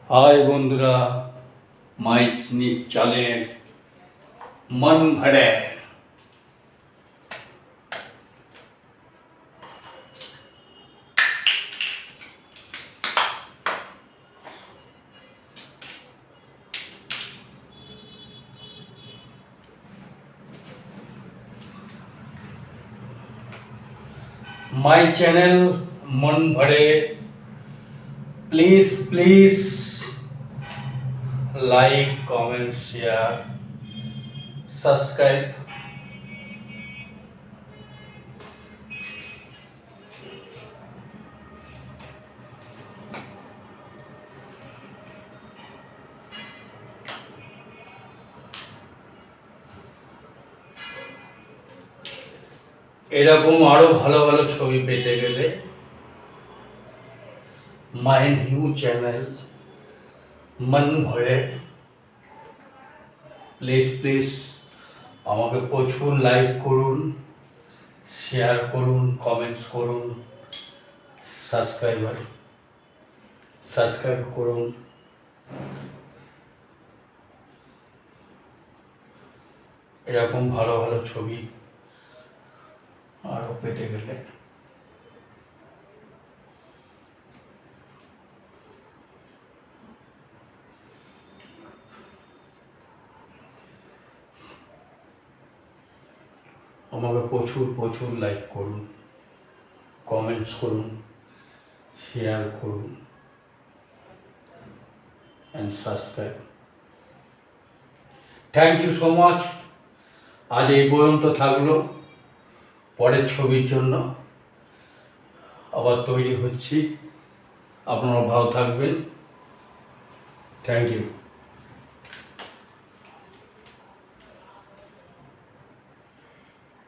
हाय बंधुरा माई चले मन भरे माई चैनल मन भरे please please like comment share subscribe এরকম আরো ভালো ভালো ছবি পেতে গেলে মাই নিউ চ্যানেল মন ভরে প্লিজ প্লিজ আমাকে প্রচুর লাইক করুন, শেয়ার করুন, কমেন্টস করুন, সাবস্ক্রাইব করুন। এরকম ভালো ভালো ছবি আরো পেতে গেলে আমাকে প্রচুর প্রচুর লাইক করুন, কমেন্টস করুন, শেয়ার করুন and subscribe. Thank you so much. আজ এই পর্যন্ত থাকলো। পরের ছবির জন্য আবার তৈরি হচ্ছি। আপনারা ভালো থাকবেন। Thank you.